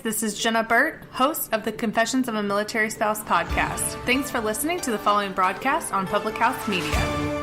This is Jenna Burt, host of the Confessions of a Military Spouse podcast. Thanks for listening to the following broadcast on Public House Media.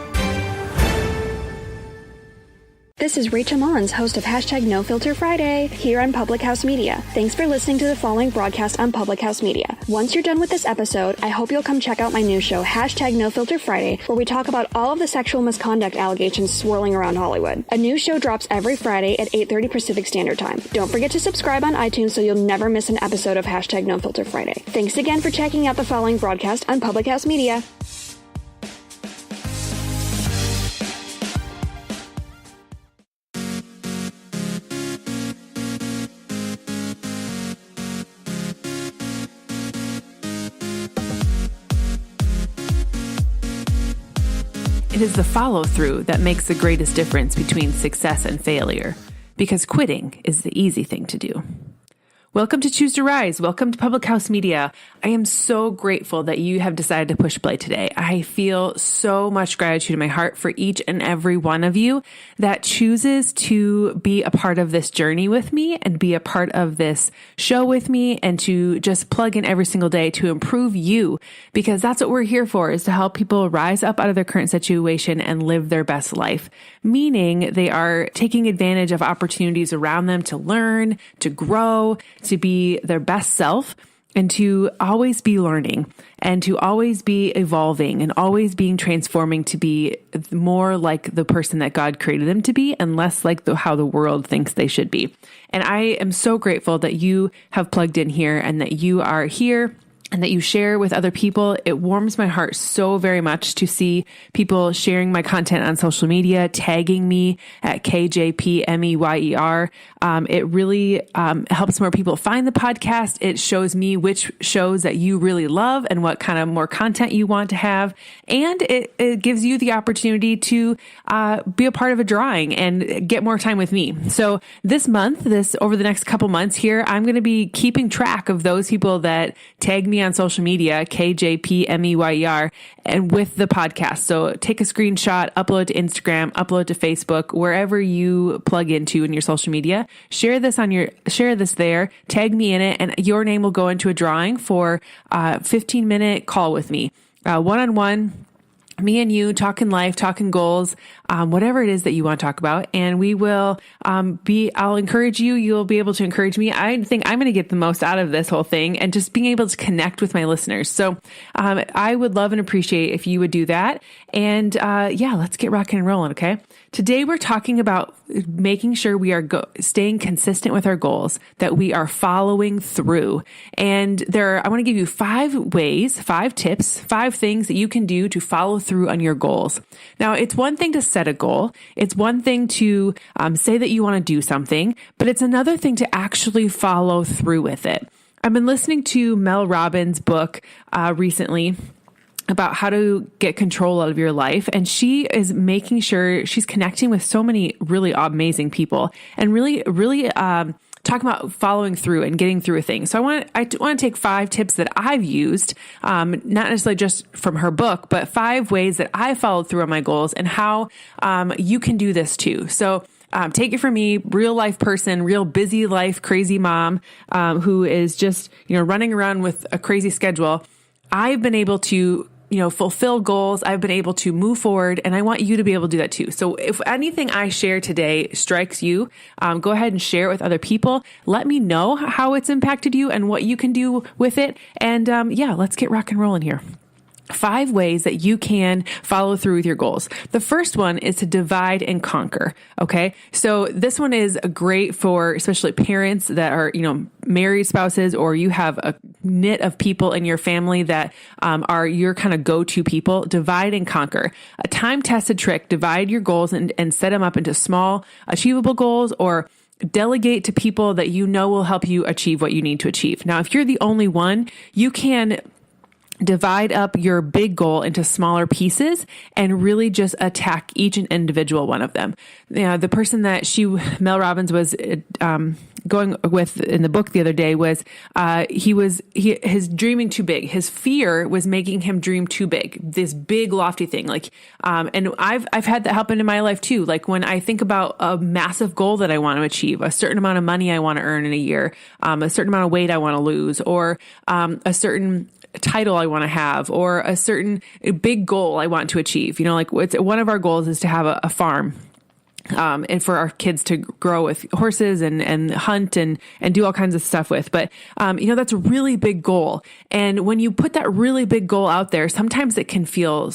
This is Rachel Mullins, host of #NoFilterFriday here on Public House Media. Thanks for listening to the following broadcast on Public House Media. Once you're done with this episode, I hope you'll come check out my new show, #NoFilterFriday, where we talk about all of the sexual misconduct allegations swirling around Hollywood. A new show drops every Friday at 8:30 Pacific Standard Time. Don't forget to subscribe on iTunes so you'll never miss an episode of #NoFilterFriday. Thanks again for checking out the following broadcast on Public House Media. It is the follow-through that makes the greatest difference between success and failure, because quitting is the easy thing to do. Welcome to Choose to Rise. Welcome to Public House Media. I am so grateful that you have decided to push play today. I feel so much gratitude in my heart for each and every one of you that chooses to be a part of this journey with me and be a part of this show with me and to just plug in every single day to improve you, because that's what we're here for, is to help people rise up out of their current situation and live their best life, meaning they are taking advantage of opportunities around them to learn, to grow, to be their best self, and to always be learning and to always be evolving and always being transforming to be more like the person that God created them to be and less like how the world thinks they should be. And I am so grateful that you have plugged in here and that you are here and that you share with other people. It warms my heart so very much to see people sharing my content on social media, tagging me at KJPMEYER. It really helps more people find the podcast. It shows me which shows that you really love and what kind of more content you want to have. And it gives you the opportunity to be a part of a drawing and get more time with me. So this month, over the next couple months here, I'm going to be keeping track of those people that tag me on social media, KJPMEYER, and with the podcast. So take a screenshot, upload to Instagram, upload to Facebook, wherever you plug into in your social media. Share this there, tag me in it, and your name will go into a drawing for a 15-minute call with me, one-on-one. Me and you talking life, talking goals, whatever it is that you want to talk about. And we will I'll encourage you. You'll be able to encourage me. I think I'm going to get the most out of this whole thing and just being able to connect with my listeners. So I would love and appreciate if you would do that. And let's get rocking and rolling. Okay. Today we're talking about making sure we are staying consistent with our goals, that we are following through. And I want to give you 5 ways, 5 tips, 5 things that you can do to follow through on your goals. Now, it's one thing to set a goal. It's one thing to say that you want to do something, but it's another thing to actually follow through with it. I've been listening to Mel Robbins' book recently about how to get control out of your life. And she is making sure she's connecting with so many really amazing people and really talking about following through and getting through a thing. So I want to take 5 tips that I've used, not necessarily just from her book, but 5 ways that I followed through on my goals and how you can do this too. So take it from me, real life person, real busy life, crazy mom, who is just, running around with a crazy schedule. I've been able to fulfill goals. I've been able to move forward, and I want you to be able to do that too. So if anything I share today strikes you, go ahead and share it with other people. Let me know how it's impacted you and what you can do with it. And let's get rock and rolling here. 5 ways that you can follow through with your goals. The first one is to divide and conquer. Okay. So this one is great for especially parents that are, married spouses, or you have a knit of people in your family that are your kind of go-to people. Divide and conquer. A time-tested trick: divide your goals and set them up into small, achievable goals, or delegate to people that will help you achieve what you need to achieve. Now, if you're the only one, you can divide up your big goal into smaller pieces and really just attack each and individual one of them. The person that Mel Robbins was going with in the book the other day was his dreaming too big. His fear was making him dream too big, this big lofty thing. And I've had that happen in my life too. Like when I think about a massive goal that I want to achieve, a certain amount of money I want to earn in a year, a certain amount of weight I want to lose, or a certain title I want to have, or a certain big goal I want to achieve. One of our goals is to have a farm. And for our kids to grow with horses and hunt and do all kinds of stuff with. But, that's a really big goal. And when you put that really big goal out there, sometimes it can feel,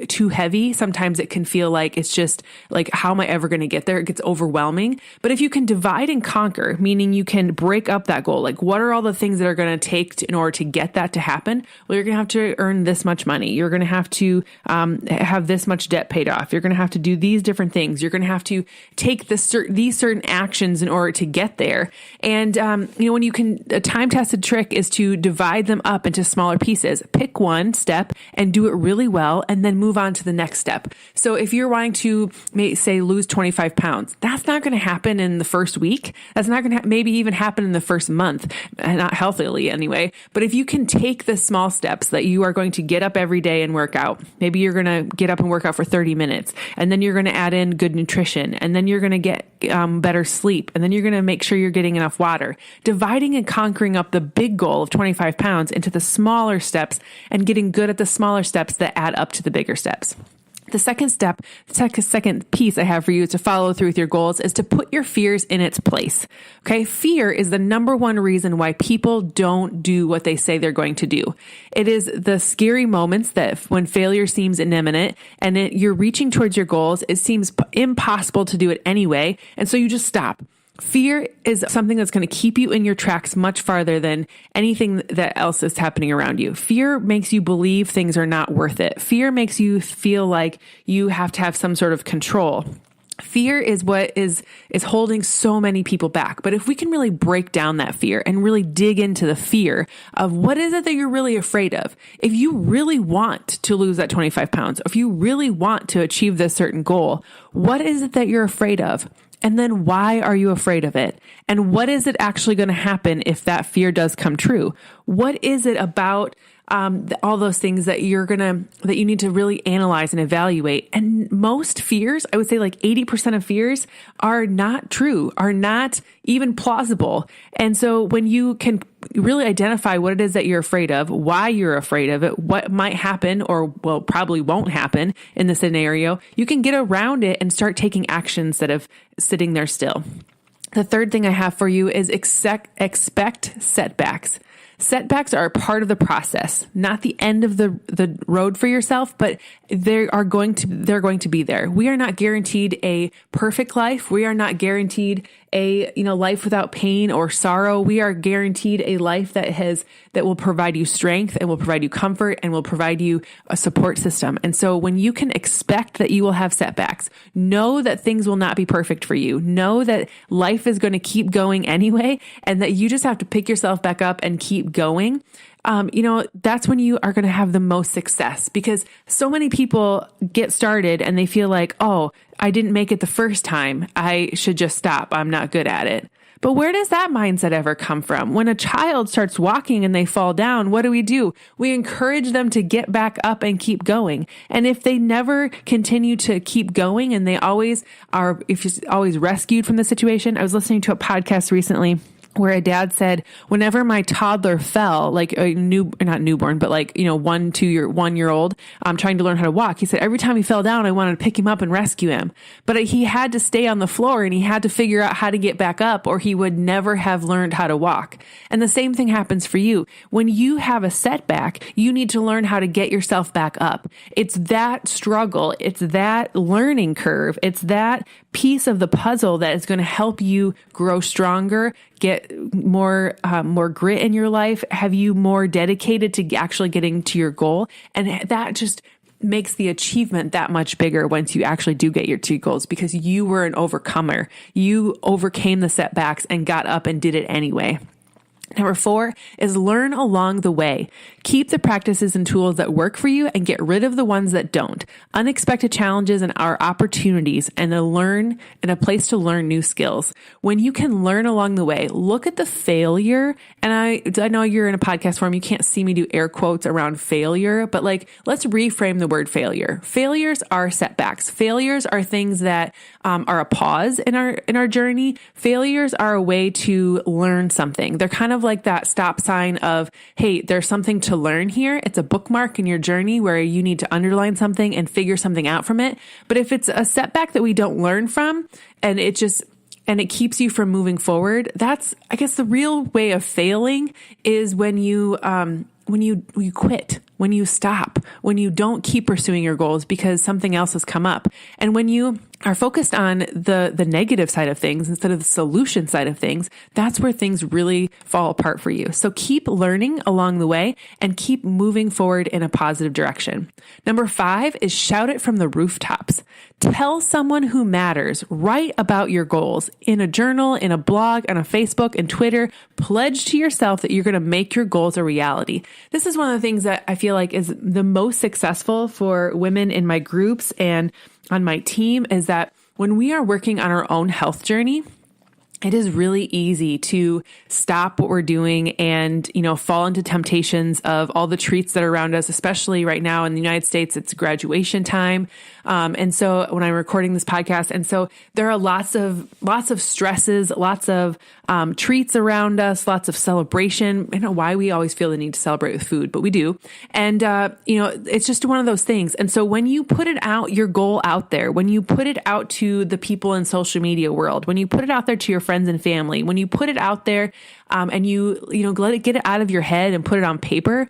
too heavy. Sometimes it can feel like it's just like, how am I ever going to get there? It gets overwhelming. But if you can divide and conquer, meaning you can break up that goal, like what are all the things that are going to take in order to get that to happen? Well, you're going to have to earn this much money. You're going to have to have this much debt paid off. You're going to have to do these different things. You're going to have to take these certain actions in order to get there. And, when you can, a time-tested trick is to divide them up into smaller pieces. Pick one step and do it really well, and then move on to the next step. So if you're wanting to say lose 25 pounds, that's not going to happen in the first week. That's not going to maybe even happen in the first month, not healthily anyway. But if you can take the small steps that you are going to get up every day and work out, maybe you're going to get up and work out for 30 minutes, and then you're going to add in good nutrition, and then you're going to get better sleep, and then you're going to make sure you're getting enough water. Dividing and conquering up the big goal of 25 pounds into the smaller steps and getting good at the smaller steps that add up to the bigger steps. The second piece I have for you to follow through with your goals is to put your fears in its place. Okay. Fear is the number one reason why people don't do what they say they're going to do. It is the scary moments that when failure seems imminent and you're reaching towards your goals, it seems impossible to do it anyway. And so you just stop. Fear is something that's going to keep you in your tracks much farther than anything that else is happening around you. Fear makes you believe things are not worth it. Fear makes you feel like you have to have some sort of control. Fear is what is holding so many people back. But if we can really break down that fear and really dig into the fear of what is it that you're really afraid of, if you really want to lose that 25 pounds, if you really want to achieve this certain goal, what is it that you're afraid of? And then why are you afraid of it? And what is it actually going to happen if that fear does come true? What is it about all those things that that you need to really analyze and evaluate? And most fears, I would say like 80% of fears are not true, are not even plausible. And so when you can really identify what it is that you're afraid of, why you're afraid of it, what might happen or probably won't happen in the scenario, you can get around it and start taking actions instead of sitting there still. The third thing I have for you is expect setbacks. Setbacks are a part of the process, not the end of the road for yourself, but they're going to be there. We are not guaranteed a perfect life. We are not guaranteed a life without pain or sorrow. We are guaranteed a life that will provide you strength and will provide you comfort and will provide you a support system. And so when you can expect that you will have setbacks, know that things will not be perfect for you. Know that life is going to keep going anyway, and that you just have to pick yourself back up and keep going. That's when you are going to have the most success, because so many people get started and they feel like, oh, I didn't make it the first time, I should just stop. I'm not good at it. But where does that mindset ever come from? When a child starts walking and they fall down, what do? We encourage them to get back up and keep going. And if they never continue to keep going and they always are, if you're always rescued from the situation, I was listening to a podcast recently where a dad said, whenever my toddler fell, like not newborn, but like, 1 year old, trying to learn how to walk, he said, every time he fell down, I wanted to pick him up and rescue him. But he had to stay on the floor and he had to figure out how to get back up, or he would never have learned how to walk. And the same thing happens for you. When you have a setback, you need to learn how to get yourself back up. It's that struggle. It's that learning curve. It's that piece of the puzzle that is going to help you grow stronger, get more grit in your life, have you more dedicated to actually getting to your goal. And that just makes the achievement that much bigger once you actually do get your 2 goals, because you were an overcomer. You overcame the setbacks and got up and did it anyway. Number 4 is learn along the way. Keep the practices and tools that work for you and get rid of the ones that don't. Unexpected challenges and our opportunities and a place to learn new skills. When you can learn along the way, look at the failure. And I know you're in a podcast form. You can't see me do air quotes around failure, but let's reframe the word failure. Failures are setbacks. Failures are things that are a pause in our journey. Failures are a way to learn something. They're kind of like that stop sign of, hey, there's something to learn here. It's a bookmark in your journey where you need to underline something and figure something out from it. But if it's a setback that we don't learn from and it keeps you from moving forward, that's, I guess, the real way of failing is when you quit, when you stop, when you don't keep pursuing your goals because something else has come up. And when you are focused on the negative side of things instead of the solution side of things, that's where things really fall apart for you. So keep learning along the way and keep moving forward in a positive direction. Number 5 is shout it from the rooftops. Tell someone who matters. Write about your goals in a journal, in a blog, on a Facebook and Twitter. Pledge to yourself that you're going to make your goals a reality. This is one of the things that I feel like is the most successful for women in my groups and on my team is that when we are working on our own health journey, it is really easy to stop what we're doing and, fall into temptations of all the treats that are around us, especially right now in the United States, it's graduation time. And so when I'm recording this podcast, and so there are lots of stresses, lots of treats around us, lots of celebration. I don't know why we always feel the need to celebrate with food, but we do. And, it's just one of those things. And so when you put it out, your goal out there, when you put it out to the people in social media world, when you put it out there to your friends and family, when you put it out there, and you get it out of your head and put it on paper,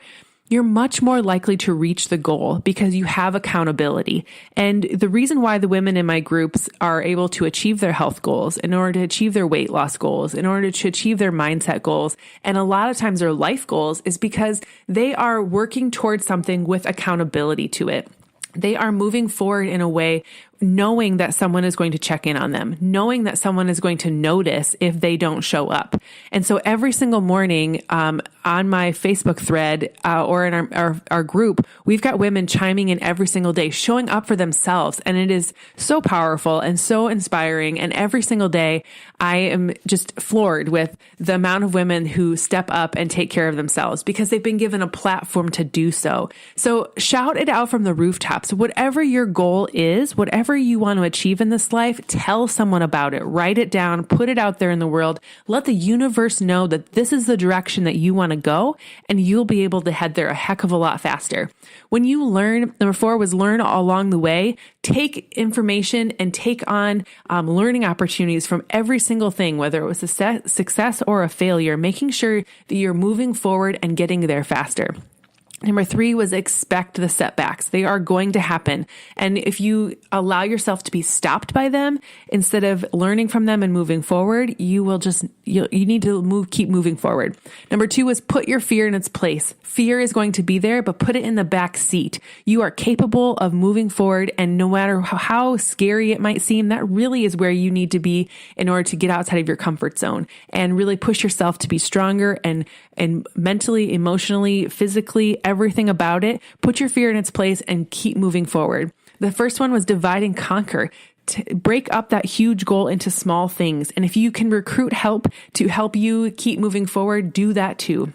you're much more likely to reach the goal because you have accountability. And the reason why the women in my groups are able to achieve their health goals, in order to achieve their weight loss goals, in order to achieve their mindset goals, and a lot of times their life goals, is because they are working towards something with accountability to it. They are moving forward in a way knowing that someone is going to check in on them, knowing that someone is going to notice if they don't show up. And so every single morning on my Facebook thread or in our group, we've got women chiming in every single day, showing up for themselves. And it is so powerful and so inspiring. And every single day, I am just floored with the amount of women who step up and take care of themselves because they've been given a platform to do so. So shout it out from the rooftops. Whatever your goal is, whatever you want to achieve in this life, tell someone about it, write it down, put it out there in the world, let the universe know that this is the direction that you want to go, and you'll be able to head there a heck of a lot faster. When you learn, number 4 was learn along the way, take information and take on learning opportunities from every single thing, whether it was a success or a failure, making sure that you're moving forward and getting there faster. Number 3 was expect the setbacks. They are going to happen. And if you allow yourself to be stopped by them instead of learning from them and moving forward, you need to keep moving forward. Number 2 was put your fear in its place. Fear is going to be there, but put it in the back seat. You are capable of moving forward, and no matter how scary it might seem, that really is where you need to be in order to get outside of your comfort zone and really push yourself to be stronger and mentally, emotionally, physically, everything about it. Put your fear in its place and keep moving forward. The first one was divide and conquer. To break up that huge goal into small things. And if you can recruit help to help you keep moving forward, do that too.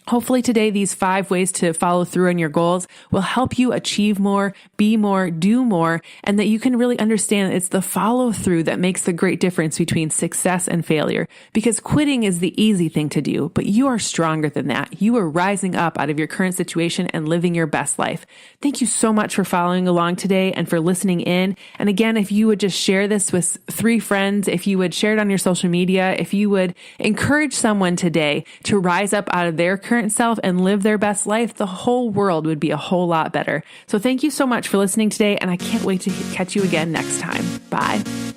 Hopefully today, these 5 ways to follow through on your goals will help you achieve more, be more, do more, and that you can really understand it's the follow through that makes the great difference between success and failure. Because quitting is the easy thing to do, but you are stronger than that. You are rising up out of your current situation and living your best life. Thank you so much for following along today and for listening in. And again, if you would just share this with 3 friends, if you would share it on your social media, if you would encourage someone today to rise up out of their current self and live their best life, the whole world would be a whole lot better. So thank you so much for listening today, and I can't wait to catch you again next time. Bye.